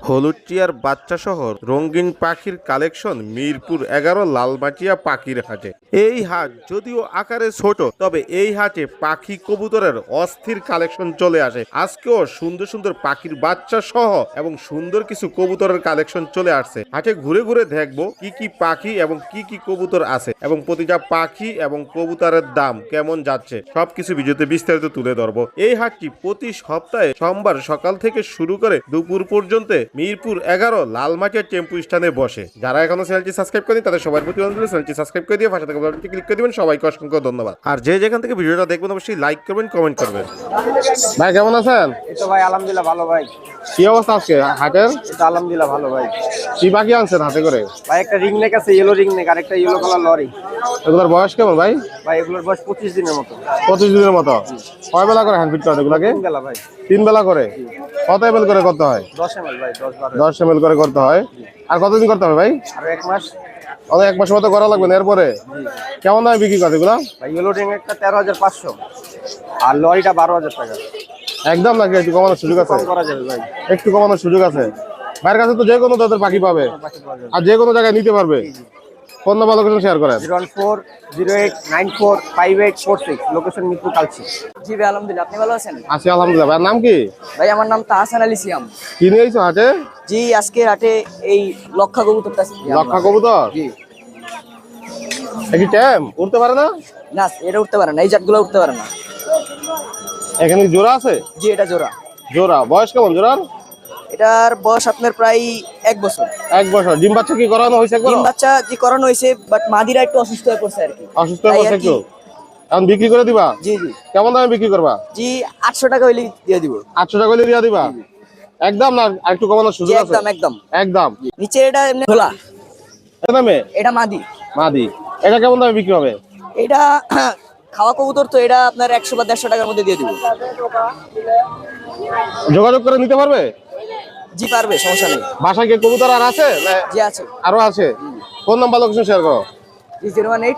হলুদ টিয়ার বাচ্চা সহ রঙিন পাখির কালেকশন মিরপুর 11 লালমাটিয়া পাখির হাটে। এই হাট যদিও আকারে ছোট, তবে এই হাটে পাখি কবুতরের অস্থির কালেকশন চলে আসে। আজকেও সুন্দর সুন্দর পাখির বাচ্চা সহ এবং সুন্দর কিছু কবুতরের কালেকশন চলে আসছে। হাটে ঘুরে ঘুরে দেখবো কি কি পাখি এবং কি কি কবুতর আছে এবং প্রতিটা পাখি এবং কবুতরের দাম কেমন যাচ্ছে সবকিছু ভিডিওতে বিস্তারিত তুলে ধরবো। এই হাটটি প্রতি সপ্তাহে সোমবার সকাল থেকে শুরু করে দুপুর পর্যন্ত মিরপুর 11 লালমাটিয়া টেম্পু স্ট্যান্ডে বসে। যারা এখনো চ্যানেলটি সাবস্ক্রাইব করেনি তাদের সবার প্রতি অনুরোধ, চ্যানেলটি সাবস্ক্রাইব করে দিয়ে পাশে থাকা বেল আইকনটি ক্লিক করে দিবেন। সবাইকে অসংখ্য ধন্যবাদ। আর যে যেখান থেকে ভিডিওটা দেখবেন অবশ্যই লাইক করবেন, কমেন্ট করবেন। ভাই কেমন আছেন? এই তো ভাই আলহামদুলিল্লাহ ভালো ভাই। কি অবস্থা আজকে হাটের? এটা আলহামদুলিল্লাহ ভালো ভাই। কি পাখি আনছেন হাতে করে? ভাই একটা রিং নেক আছে, ইয়েলো রিং নেক, আর একটা ইয়েলো কালার লরি। এগুলোর বয়স কেমন ভাই? ভাই এগুলোর বয়স 25 দিনের মতো। 25 দিনের মতো। কয় বেলা করে হ্যান্ড ফিট করেন এগুলাকে? 3 বেলা ভাই। 3 বেলা করে। কত এমএল করে করতে হয়? 10 ml ভাই, 10-12। 10 এমএল করে করতে হয়। আর কতদিন করতে হবে ভাই? আর 1 মাস। অনেক 1 মাসের মতো করা লাগবে না এরপরে? কেমন দামে বিক্রি করে এগুলো? ভাই ইয়েলো রিং নেকটা 13,500 আর লরিটা 12,000 টাকা। একদম নাকি একটু কমানোর সুযোগ আছে? কম করা যাবে ভাই। একটু কমানোর সুযোগ আছে। ভাইয়ের কাছে তো যে কোনো জাতের পাখি পাবে আর যে কোনো জায়গায় নিতে পারবে। ফোন নাম্বার লোকেশন শেয়ার করেন। 014089846, লোকেশন মিরপুর কালচি। জি ভাই আলহামদুলিল্লাহ, আপনি ভালো আছেন? আছি আলহামদুলিল্লাহ। ভাইয়ের নাম কি? ভাই আমার নাম তাহসান আলী সিয়াম। কি নিয়ে আইছো হাটে? জি আজকে হাটে এই লক্ষা কবুতরটা লক্ষা কবুতর? জি কি টাইম উঠতে পারে না? না, এটা উঠতে পারে না, এই জাতগুলো উঠতে পারে না। এখানে কি জোড়া আছে? জি এটা জোড়া। জোড়া বয়স কেমন জোড়ার? এটার বয়স আপনার প্রায় 1 বছর। 1 বছর। ডিম বাচ্চা কি করানো হয়েছে একবার? ডিম বাচ্চা জি করানো হয়েছে, বাট মাদিরা একটু অসুস্থ হয়ে পড়ছে আর কি। অসুস্থ হয়ে তাই পড়ছে আর কি। একটু। এখন বিক্রি করে দিবা? জি জি কেমন দামে বিক্রি করবা? জি 800 টাকা হইলে দিয়ে দিব। 800 টাকা করে দিয়ে দিবা? একদম না একটু কমানোর জি সুযোগ আছে? একদম একদম একদম। নিচে এটা এমনি খোলা, এর দামে? এটা মাদি। মাদি। এটা কেমন দামে বিক্রি হবে? এটা খাওয়া কবুতর তো, এটা আপনার 100 বা 150 টাকার মধ্যে দিয়ে দিব। যোগাযোগ করে নিতে পারবে? জি পারবে, সমস্যা নেই। বাসায় কি কবুতর আর আছে? জি আছে। আরো আছে? ফোন নাম্বার লোকেশন শেয়ার করো। জি 018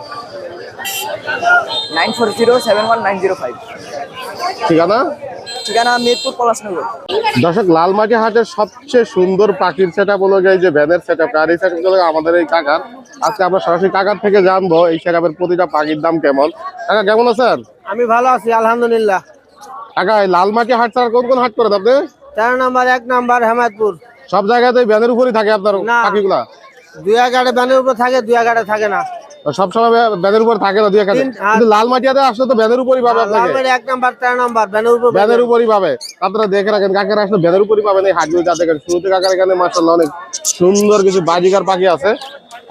940 71905। ঠিকানা? ঠিকানা মিরপুর পলাশনগর। দর্শক, লালমাটি হাটের সবচেয়ে সুন্দর পাখির সেটআপ হলো এই যে ভ্যানের সেটআপ। আর এই সেটআপ হলো আমাদের এই কাকার। আজকে আমরা সরাসরি কাকার থেকে জানবো এই সেটআপের প্রতিটা পাখির দাম কেমন। কাকা কেমন আছেন? আমি ভালো আছি আলহামদুলিল্লাহ। কাকা এই লালমাটি হাট ছাড়া কোন কোন হাট করেন আপনি? 4 নাম্বার 1 নাম্বার হেমায়তপুর। সব জায়গাতে ভ্যানের উপরই থাকে আপনার না। পাখিগুলা? 2 গাড়ি ব্যানের উপর থাকে, 2 গাড়ি থাকে না। সবসময় ভ্যানের উপর থাকে না, দুই একাতে। কিন্তু লালমাটিয়াতে আসলে তো ভ্যানের উপরই পাবে আপনাকে। লালমাটি 1 নাম্বার 4 নাম্বার ব্যানের উপর। ভ্যানের উপরই পাবে। আপনারা দেখে রাখেন কাকারা আসলে ভ্যানের উপরই পাবেন এই হাটগুলো। যা দেখেন শুরুতে কাকার এখানে মাশাআল্লাহ অনেক সুন্দর কিছু বাজিকার পাখি আছে।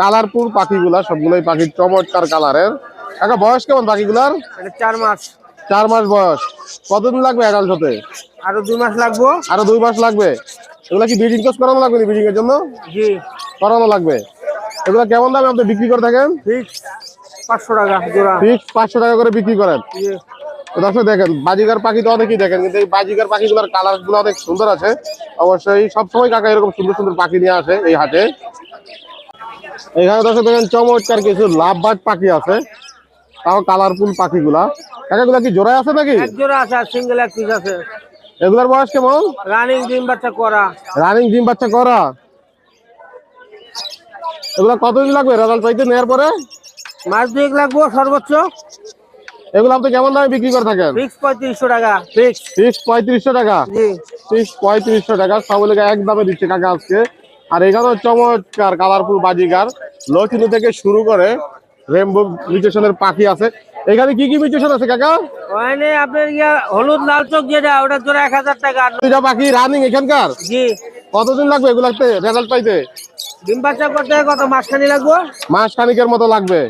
কালারফুল পাখিগুলা সবগুলোই পাখির চমৎকার কালারের। কাকা বয়স কেমন পাখিগুলার? এটা 4 মাস। 4 মাস বয়স। কতদিন লাগবে অ্যাডাল্ট হতে? আরো 2 মাস লাগবে। আরো 2 মাস লাগবে। এগুলা কি ব্রিডিং কোর্স করানো লাগবে? ব্রিডিং এর জন্য জি করানো লাগবে। এগুলা কেমন দামে আপনি বিক্রি করে থাকেন? ফিক্স 500 টাকা জোড়া। ফিক্স 500 টাকা করে বিক্রি করেন। জি। তো দর্শক দেখেন বাজিকার পাখি তো অনেকেই দেখেন, কিন্তু এই বাজিকার পাখিগুলোর কালার গুলো অনেক সুন্দর আছে। অবশ্যই সবসময় কাকা এরকম সুন্দর সুন্দর পাখি নিয়ে আসে এই হাটে। এখানে দর্শক দেখেন চমৎকার কিছু লাভবার্ড পাখি আছে, তাও কালারফুল পাখিগুলা। কাকাগুলা কি জোড়ায় আছে নাকি? এক জোড়া আছে আর সিঙ্গেল এক পিস আছে। এগুলার বয়স কেমন? রানিং ডিম বাচ্চা করা। রানিং ডিম বাচ্চা করা। এগুলা কতদিন লাগবে রেজাল্ট পাইতে নেওয়ার পরে? মাস 2 লাগবে সর্বোচ্চ। এগুলো আপনি কেমন দামে বিক্রি করে থাকেন? ফিক্স 3500 টাকা। ফিক্স। ফিক্স 3500 টাকা। জি। ফিক্স 3500 টাকা সবগুলোকে এক দামে দিচ্ছে কাকা আজকে। আর এখানেও চমৎকার কালারফুল বাজিকার লচিনু থেকে শুরু করে রেমবো মিউটেশনের পাখি আছে। এখানে কি কি মিউটেশন আছে কাকা? ওখানে আপনার হলুদ লাল চোখ যেটা, ওটা জোড়া 1000 টাকা। দুইটা পাখি রানিং এখানকার। জি। কতদিন লাগবে এগুলাতে রেজাল্ট পাইতে? ডিম বাচ্চা করতে কত মাসখানি লাগবে? মাস খানিকের মতো লাগবে।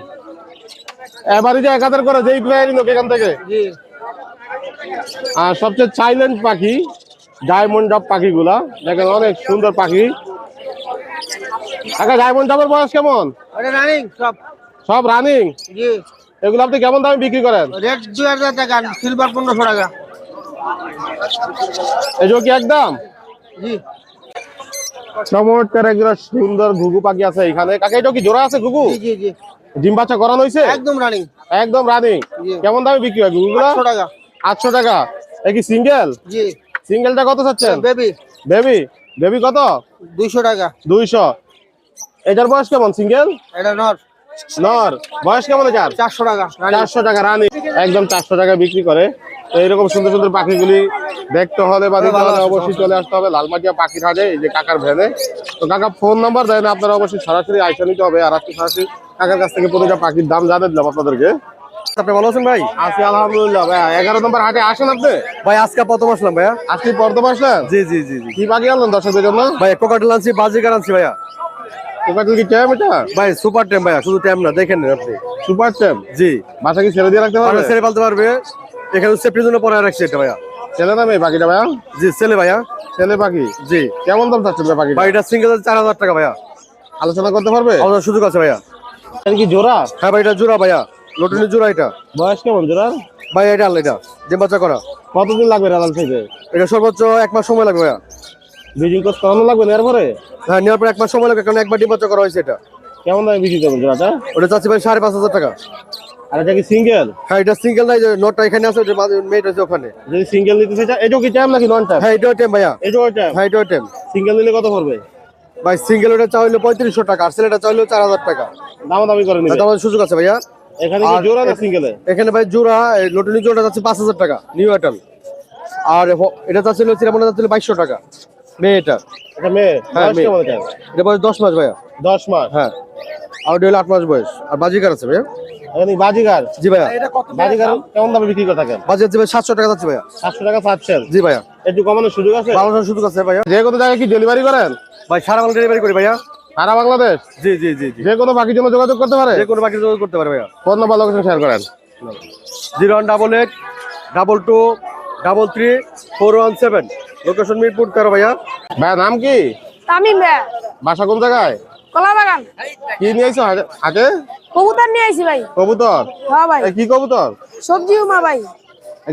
এবারই যে 1000 করে যেই প্লেয়ারই নোক এখান থেকে। জি। আর সবচেয়ে সাইলেন্ট পাখি ডায়মন্ড ডব পাখিগুলা দেখেন অনেক সুন্দর পাখি। কাকা ডায়মন্ড ডবের বয়স কেমন? ওটা রানিং সব। সব রানিং। জি। এগুলো আপনি কেমন দামে বিক্রি করেন? রেড 2000 টাকা, সিলভার 1500 টাকা। এগুলো কি একদম? জি। চমৎকার একজোড়া সুন্দর ঘুঘু পাখি আছে এখানে। কাকা এটা কি জোড়া আছে ঘুঘু? জি জি জি। ডিম বাচ্চা করানো হয়েছে? একদম রানিং। একদম রানিং। জি। কেমন দামে বিক্রি হয় ঘুঘুগুলো? 800 টাকা। 800 টাকা। এ কি সিঙ্গেল? জি। সিঙ্গেলটা কত চাচ্ছেন? বেবি। বেবি বেবি কত? 200 টাকা। 200। এটার বয়স কেমন? সিঙ্গেল এটা নর নর, বয়স কেমন এটার? 400 টাকা। 400 টাকা রানি, একদম 400 টাকা বিক্রি করে। তো এইরকম সুন্দর সুন্দর পাখিগুলি দেখতে হলে বা দিতে হলে অবশ্যই চলে আসতে হবে লালমাটিয়া পাখির হাটে, এই যে কাকার ভ্যানে। তো কাকা ফোন নাম্বার দেয় না, আপনারা অবশ্যই সরাসরি আইসা নিতে হবে। আর আজকে সরাসরি কাকার কাছ থেকে প্রতিটা পাখির দাম জানিয়ে দিলাম আপনাদেরকে। আপনি ভালো আছেন ভাই? আছি আলহামদুলিল্লাহ। ভাই 11 নম্বর হাটে আসেন আপনি? ভাই আজকে প্রথম আসলাম ভাইয়া। আজকে প্রথম আসলেন? জি জি জি জি। কি পাখি আনলেন দর্শকদের জন্য? ভাই কোকাটেল আনছি, বাজিকার আনছি ভাইয়া। কোকাটেল কি ট্যাম এটা? ভাই সুপার টেম ভাইয়া, শুধু টেম না, দেখেন আপনি। সুপার ট্যাম? জি। বাসা কি ছেড়ে দিয়ে রাখতে পারবে? ছেড়ে পালতে পারবে, এখানে সেফটির জন্য পরে রাখছি এটা ভাইয়া। ছেলে না মেয়ে পাখিটা ভাইয়া? জি ছেলে ভাইয়া। ছেলে পাখি। জি। কেমন দাম চাচ্ছেন পাখি? ভাই এটা সিঙ্গেল 4000 টাকা ভাইয়া। আলোচনা করতে পারবে? আমাদের সুযোগ আছে ভাইয়া। এটা কি জোড়া? হ্যাঁ ভাই এটা জোড়া ভাইয়া, লটুনি জোড়া এটা। বয়স কেমন জোড়ার? ভাই এটা আনলে এটা ডিম বাচ্চা করা। কতদিন লাগবে রালাল থেকে? এটা সর্বোচ্চ 1 মাস সময় লাগবে ভাইয়া। ব্রিডিং কোর্স করানো লাগবে না এরপরে? হ্যাঁ নেওয়ার পর 1 মাস সময় লাগবে, কারণ একবার ডিম বাচ্চা করা হয়েছে এটা। কেমন দামে বিক্রি করবেন জোড়াটা? ওটা চাচ্ছি ভাই 5500 টাকা। আর এটা কি সিঙ্গেল? হ্যাঁ এটা সিঙ্গেল নাই, যে নোটটা এখানে আছে, ওটা মেট আছে ওখানে। যদি সিঙ্গেল নিতে চাই এটাও কি ট্যাম নাকি নন ট্যাম? হ্যাঁ এটাও টেম ভাইয়া। এটাও ট্যাম? হ্যাঁ এটাও টেম। সিঙ্গেল নিলে কত পড়বে? ভাই সিঙ্গেল ওটা চাইলে 3500 টাকা, আর ছেলেটা চাইলে 4000 টাকা। দামাদামি করে নিবে? আমাদের সুযোগ আছে ভাইয়া। এখানে কি আর জোড়া না সিঙ্গেলে? এখানে ভাই জোড়া লটুনি জোড়া যাচ্ছে 5000 টাকা নিউ এটাল। আর এটা চাচ্ছিল চিরামনা যাচ্ছিল 2200 টাকা মেয়ে এটা। এটা মেয়ে? হ্যাঁ, বয়স মেয়ে। কেমন এটা? এটা বয়স 10 মাস ভাইয়া। 10 মাস? হ্যাঁ। আর ওটা হলো 8 মাস বয়স। আর বাজিকার আছে ভাইয়া। এখানে বাজিগার? জি ভাইয়া। বাজিগার কেমন দামে বিক্রি করে থাকেন? বাজি যাচ্ছে ভাই 700 টাকা যাচ্ছে ভাইয়া। 700 টাকা পাচ্ছেন? জি ভাইয়া। একটু কমানোর সুযোগ আছে? বাংলাদেশের সুযোগ আছে ভাইয়া। যে কোনো জায়গায় কি ডেলিভারি করেন? ভাই সারা বাংলা ডেলিভারি করি ভাইয়া। সারা বাংলাদেশ? জি জি জি জি। যে কোনো পাখির জন্য যোগাযোগ করতে পারে? যে কোনো বাকি যোগাযোগ করতে পারে ভাইয়া। ফোন নাম্বার লোকেশন শেয়ার করেন। 0188 22 33 417, লোকেশন মিরপুর 13 ভাইয়া। ভাইয়া নাম কি? তামিম ভাই, বাসা কোন জায়গায়? কলা বাগান। কি নিয়ে আইছো হাটে? কবুতর নিয়ে আইছি ভাই। কবুতর? হ্যাঁ ভাই। কি কবুতর? সবজি উমা ভাই।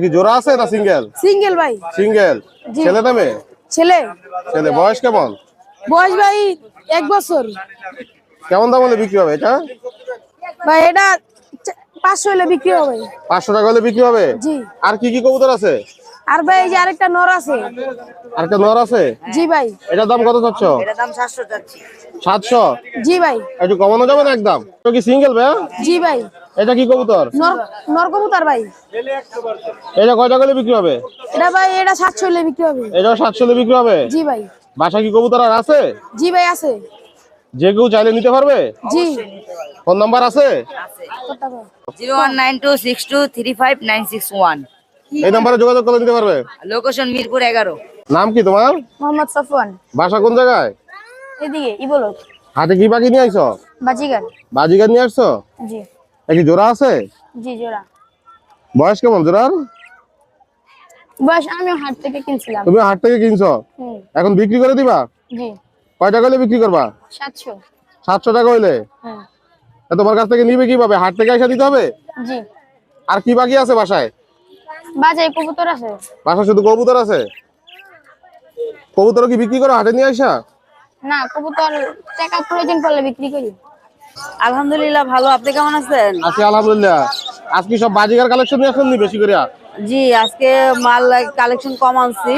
কি জোড়া আছে না সিঙ্গেল? সিঙ্গেল ভাই। সিঙ্গেল। জি। ছেলে না মেয়ে? ছেলে। ছেলে। বয়স কেমন? বয়স ভাই 1 বছর। কেমন দাম হলে বিক্রি হবে এটা? ভাই এটা 500 হলে বিক্রি হবে। 500 টাকা হলে বিক্রি হবে? জি। আর কি কি কবুতর আছে? আর ভাই এই যে আরেকটা নর আছে। আরেকটা নর আছে? জি ভাই। এটার দাম কত চাচ্ছ? এটার দাম 700 যাচ্ছে। 700? জি ভাই। একটু কমানো যাবে না একদম? এটা কি সিঙ্গেল ভাইয়া? জি ভাই। এটা কি কবুতর? নর নর কবুতর ভাই। এটা কয় টাকা হলে বিক্রি হবে? এটা ভাই এটা 700 হলে বিক্রি হবে। এটাও 700 হলে বিক্রি হবে? জি ভাই। বাসা কি কবুতর আর আছে? জি ভাই আছে। যে কেউ চাইলে নিতে পারবে? জি। ফোন নাম্বার আছে? কত টাকা? 0192623591। এই নাম্বারে যোগাযোগ করে নিতে পারবে? লোকেশন মিরপুর 11। নাম কি তোমার? মোহাম্মদ সফওয়ান। বাসা কোন জায়গায়? এদিকে ই বলো। হাতে কি পাখি নিয়ে আইছো? বাজিগার। বাজিগার নিয়ে আসছো? জি। কি জোড়া আছে? জি জোড়া। বয়স কেমন জোড়ার? বয়স আমি হাট থেকে কিনছিলাম। তুমি হাট থেকে কিনছো, হুম। এখন বিক্রি করে দিবা? জি। কয় টাকা হলে বিক্রি করবা? 700। 700 টাকা হইলে? হুম। তা তোমার কাছ থেকে নিবে কিভাবে? হাট থেকে এসে দিতে হবে? জি। আর কি বাকি আছে বাসায়? বাজারে কবুতর আছে। বাসায় শুধু কবুতর আছে? কবুতর কি বিক্রি করো হাটে নিয়ে আসা? না, কবুতর টাকা প্রয়োজন পড়লে বিক্রি করি। আলহামদুলিল্লাহ ভালো, আপনি কেমন আছেন? আছি আলহামদুলিল্লাহ। আজকে সব বাজিগার কালেকশন নিয়ে আসলেন নি বেশি করে? জি, আজকে মাল কালেকশন কম আনছি।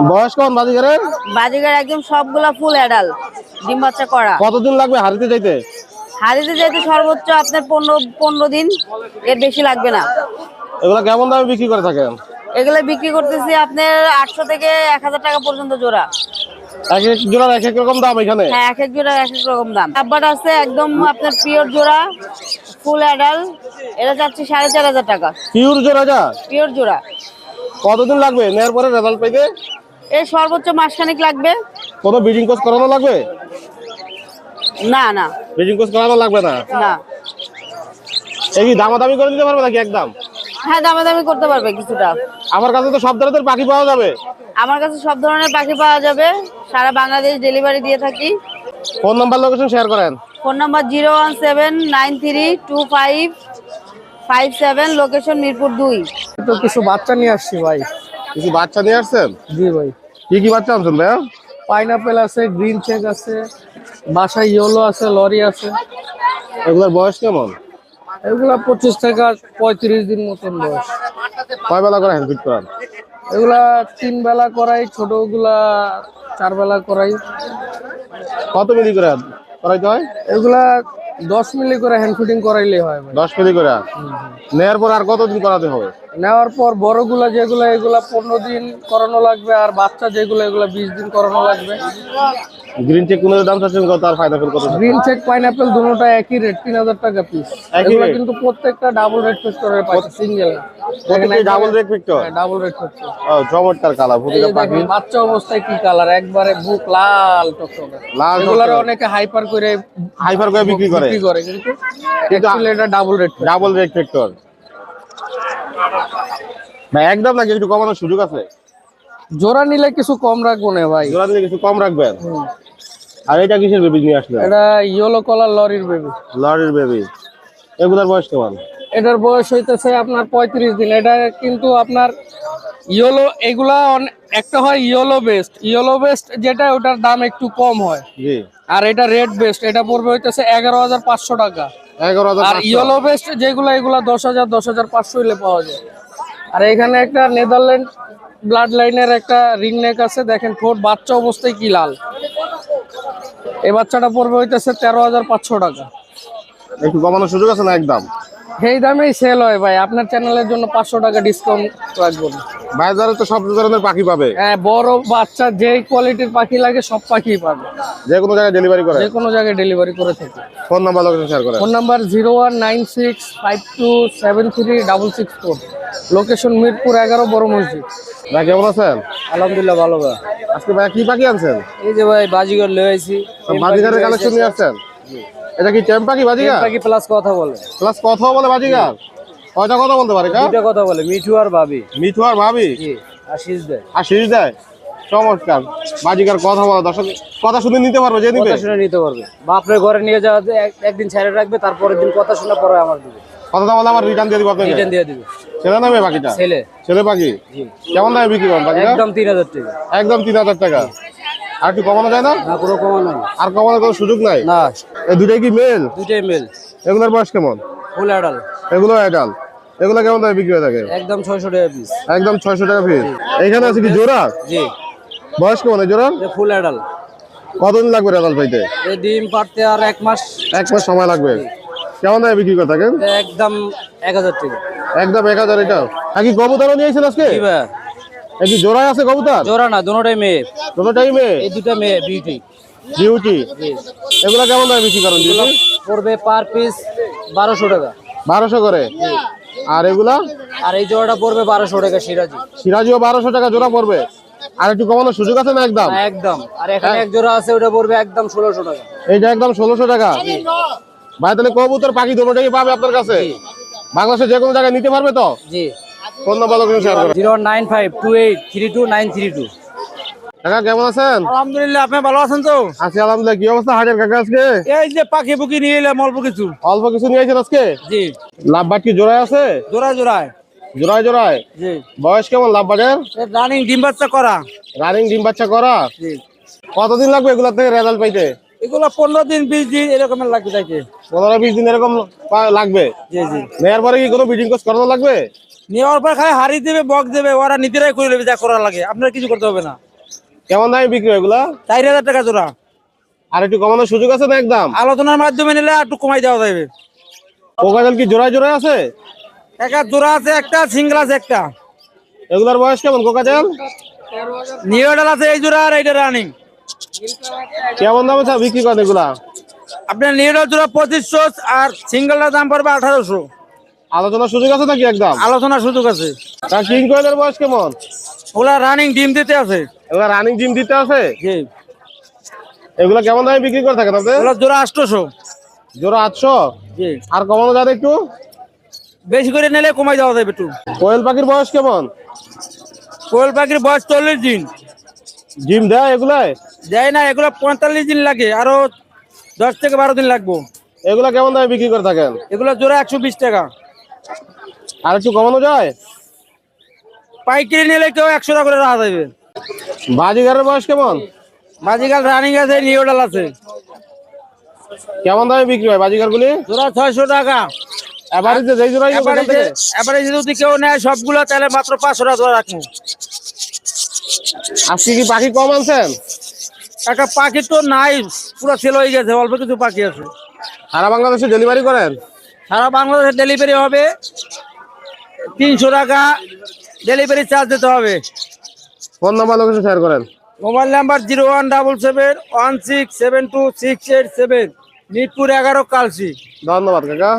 বয়স কেমন বাজিগারের? বাজিগার একদম সবগুলা ফুল অ্যাডাল, ডিম বাচ্চা করা। কতদিন লাগবে হারিতে যাইতে? হারিতে যেতে সর্বোচ্চ আপনার 15 দিন, এর বেশি লাগবে না। এগুলা কেমন দামে বিক্রি করে থাকেন? এগুলো বিক্রি করতেছি আপনার 800 থেকে 1000 টাকা পর্যন্ত জোড়া। এক এক জোড়ার এক এক রকম দাম এখানে? হ্যাঁ, এক এক জোড়া এক এক রকম দাম। আব্বাট আছে একদম আপনার পিওর জোড়া, ফুল অ্যাডাল, এটা চাচ্ছি 4500 টাকা। পিওর জোড়া? যা পিওর জোড়া। কতদিন লাগবে নেওয়ার পরে রেজাল্ট পাইতে? এর সর্বোচ্চ মাসখানেক লাগবে। কোনো ব্রিডিং কোর্স করানো লাগবে? না না ব্রিডিং কোর্স করানো লাগবে না? না। এই কি দামাদামি করে দিতে পারবে নাকি একদম? হ্যাঁ, দামাদামি করতে পারবে কিছুটা। আমার কাছে তো সব ধরনের পাখি পাওয়া যাবে? আমার কাছে সব ধরনের পাখি পাওয়া যাবে, সারা বাংলাদেশ ডেলিভারি দিয়ে থাকি। ফোন নাম্বার লোকেশন শেয়ার করেন। Phone number 017932557, location Mirpur 2। তো কিছু বাচ্চা নিয়ে আসছি ভাই। কিছু বাচ্চা নিয়ে আসছেন? জি ভাই। কি কি বাচ্চা আনছেন ভাইয়া? পাইনাপেল আছে, গ্রিন চেক আছে, বাসায় ইয়েলো আছে, লরি আছে। এগুলোর বয়স কেমন? এগুলা 25 থেকে 35 দিন মতন বয়স। কয় বেলা করে হ্যান্ড ফিট করান? এগুলা 3 বেলা করাই, ছোটগুলা 4 বেলা করাই। কত মিলি করে করাইতে হয়? এগুলা 10 মিলি করে হ্যান্ড ফিটিং করাইলে হয় ভাই। 10 মিলি করে। নেয়ার পর আর কতদিন করাতে হবে? নেওয়ার পর বড়গুলা যেগুলা এগুলা 15 দিন করানো লাগবে, আর বাচ্চা যেগুলো এগুলা 20 দিন করানো লাগবে। গ্রিন চেক কোনের দাম চাচ্ছেন কত, আর পাইনাপেল কত? গ্রিন চেক পাইনাপেল দুটোটা একই রেট, 3000 টাকা পিস। এগুলা কিন্তু প্রত্যেকটা ডাবল রেট ফ্যাক্টরের পাচ্ছে, সিঙ্গেল না। প্রত্যেকটা double rate factor. Double rate factor. ও চমৎকার কালার, প্রতিটা পাখি বাচ্চা অবস্থায় কি কালার, একবারে বুক লাল টকটকে। লাল এগুলার অনেকে হাইপার করে বিক্রি করে কিন্তু অ্যাকচুয়ালি এটা ডাবল রেট ফিক্টর। ভাই একদম নাকি একটু কমানোর সুযোগ আছে? জোড়া নিলে কিছু কম রাখবো না ভাই। জোড়া নিলে কিছু কম রাখবেন। আর এটা কিসের বেবি নিয়ে আসলে? এটা ইয়েলো কলার লরির বেবি। লরির বেবি। এগুলার বয়স কেমন? এটার বয়স হইতেছে আপনার 35 দিন। এটা কিন্তু আপনার ইয়েলো, এগুলা একটা হয় ইয়েলো বেস্ট যেটা, ওটার দাম একটু কম হয়। জি। আর এটা রেড বেস্ট, এটা পড়বে হইতেছে 11,500 টাকা। 11,500। আর ইয়েলো বেস্ট যেগুলা এগুলা 10,000 10,500 হইলে পাওয়া যায়। আর এখানে একটা নেদারল্যান্ড ব্লাড লাইনের একটা রিং নেক আছে, দেখেন ঠোঁট বাচ্চা অবস্থায় কি লাল। এই বাচ্চাটা পড়বে হইতেছে 13,500 টাকা। একটু কমানোর সুযোগ আছে না একদম? সেই দামেই সেল হয় ভাই। আপনার চ্যানেলের জন্য 500 টাকা ডিসকাউন্ট রাখবো। বাজারে তো সব ধরনের পাখি পাবে। হ্যাঁ, বড় বাচ্চা যে কোয়ালিটির পাখি লাগে সব পাখি পাবে। যে কোনো জায়গায় ডেলিভারি করে? যে কোনো জায়গায় ডেলিভারি করে থাকি। ফোন নাম্বার লোকেশন শেয়ার করেন। Phone number 019652736664। লোকেশন মিরপুর 11 বড় মসজিদ। ভাই কেমন আছেন? আলহামদুলিল্লাহ ভালো ভাই। আজকে ভাই কি পাখি আনছেন? এই যে ভাই বাজিগর লয়ে আইছি। বাজিগারের কালেকশন নিয়ে আসছেন? এটা কি টেম পাখি বাজিগার? পাখি প্লাস কথা বলে। প্লাস কথা বলে বাজিগার? কয়টা কথা বলতে পারে? দুইটা কথা বলে, মিঠু আর ভাবি। মিঠু আর ভাবি? জি, আশিস দেয়। আশিস দেয়। চমৎকার। বাজিগার কথা বলে, দর্শক কথা শুনে নিতে পারবে, যে নিবে কথা শুনে নিতে পারবে। বা আপনার ঘরে নিয়ে যাওয়া একদিন ছেড়ে রাখবে, তারপরের দিন কথা শুনে পরে আমার দিবে। কথাটা বলে আমার রিটার্ন দিয়ে দিব আপনাকে? রিটার্ন দিয়ে দিবে। ছেলে না মেয়ে পাখিটা? ছেলে। ছেলে পাখি। কেমন দামে বিক্রি করেন পাখিটা? একদম 3000 টাকা। একদম 3000 টাকা। আর কি কমানো যায় না? না, কোনো কমা নাই। আর কমানোর কোনো সুযোগ নাই? না, এই দুটাই কি মেল? দুইটাই মেল। এগুলোর বয়স কেমন? Full adult. এগুলো অ্যাডাল। এগুলো কেমন দামে বিক্রি হয়ে থাকে? একদম 600 টাকা পিস। একদম 600 টাকা পিস। এইখানে আছে কি জোড়া? জি। বয়স কেমন এই জোড়া? Full adult. কতদিন লাগবে রেজাল্ট পাইতে? এই ডিম পারতে আর 1 মাস। 1 মাস সময় লাগবে। কেমন দামে বিক্রি করে থাকেন? একদম 1000 টাকা। একদম 1000। এটা কি কবুতরও নিয়েছেন আজকে? কি ভাই? এই কি জোড়ায় আছে কবুতর? জোড়া না, দুটোটাই মেয়ে। দুটোটাই মেয়ে? এই দুটো মেয়ে বিউটি। বিউটি। এগুলো কেমন দামে বিক্রি করেন দিদি? পড়বে পার পিস 1200 টাকা। 1200 করে। আর এগুলা? আর এই জোড়াটা পড়বে 1200 টাকা সিরাজি। সিরাজিও 1200 টাকা জোড়া পড়বে। আর একটু কমানোর সুযোগ আছে না একদম? না, একদম। আর এখানে এক জোড়া আছে, ওটা পড়বে একদম 1600 টাকা। এইটা একদম 1600 টাকা। ভাই তাহলে কবুতর পাখি দুটোটাই পাবে আপনার কাছে? বাংলাদেশে যে কোনো জায়গায় নিতে পারবে তো? জি। ফোন নাম্বার লোকেশন শেয়ার করেন। 09528322932। কাকা কেমন আছেন? আলহামদুলিল্লাহ, আপনি ভালো আছেন তো? আছি আলহামদুলিল্লাহ। কি অবস্থা হাটের কাকা আজকে? এই যে পাখি পুকি নিয়ে এলাম অল্প কিছু। অল্প কিছু নিয়েছেন আজকে? জি। লাভবাট কি জোড়ায় আছে? জোড়ায় জোড়ায়। জোড়ায় জোড়ায়। জি। বয়স কেমন লাভবাটের? রানিং ডিম বাচ্চা করা। রানিং ডিম বাচ্চা করা? জি। কতদিন লাগবে এগুলা থেকে রেজাল্ট পাইতে? এগুলো 15 দিন 20 দিন এরকমের লাগবে যাইতে। 15-20 দিন এরকম লাগবে? জি জি। নেয়ার পরে কি কোনো ব্রিডিং কোর্স করানো লাগবে? নেওয়ার পর খালি হাড়ি দেবে, বক দেবে, ওরা নিজেরাই করে নেবে যা করা লাগে, আপনার কিছু করতে হবে না। কেমন দামে বিক্রি হয় এগুলা? 4000 টাকা জোড়া। আর একটু কমানোর সুযোগ আছে না একদম? আলোচনার মাধ্যমে নিলে একটু কমাই দেওয়া যাবে। কোকাজল কি জোড়ায় জোড়ায় আছে? একটা জোড়া আছে, একটা সিঙ্গেল আছে একটা। এগুলার বয়স কেমন কোকাজল? নিউ অর্ডার আছে এই জোড়া, আর এইটা রানিং। কেমন দামে বিক্রি করেন এগুলা? আপনার নিউ অর্ডার জোড়া 2500 আর সিঙ্গেলটার দাম পড়বে 1800। আলোচনার সুযোগ আছে নাকি একদম? আলোচনার সুযোগ আছে। তার কিং কোয়েলের বয়স কেমন? ওগুলা রানিং ডিম দিতে আছে। এগুলা রানিং জিম দিতে আছে? জি। এগুলা কেমন দামে বিক্রি করে থাকেন আপনি? ওগুলা জোড়া 800। জোড়া 800? জি। আর কমানো যাবে একটু? বেশি করে নিলে কমাই দেওয়া যাবে একটু। কোয়েল পাখির বয়স কেমন? কোয়েল পাখির বয়স 40 দিন। জিম দেয় এগুলাই? দেয় না, এগুলো 45 দিন লাগে, আরো 10 থেকে 12 দিন লাগবে। এগুলা কেমন দামে বিক্রি করে থাকেন? এগুলো জোড়া 120 টাকা। আর একটু কমানো যায়? পাইকারি নিলে কেউ 100 টাকা করে রাখা যাবে। বাজিগারের বয়স কেমন? বাজিকাল রানিং আছে, নিউ অর্ডার আছে। কেমন দামে বিক্রি হয় বাজিগার গুলি? জোড়া 600 টাকা। এভারেজে যেই জোড়াই হোক ওখান থেকে? এবারে যদি কেউ নেয় সবগুলো, তাহলে মাত্র 500 টাকা জোড়া রাখবো। আজকে কি পাখি কম আনছেন? একটা পাখি তো নাই, পুরো সেল হয়ে গেছে, অল্প কিছু পাখি আছে। সারা বাংলাদেশে ডেলিভারি করেন? সারা বাংলাদেশে ডেলিভারি হবে, 300 টাকা ডেলিভারি চার্জ দিতে হবে। ফোন নাম্বার লোকেশন শেয়ার করেন। Mobile number 017716726887, Mirpur 11 Kalshi. ধন্যবাদ কাকা।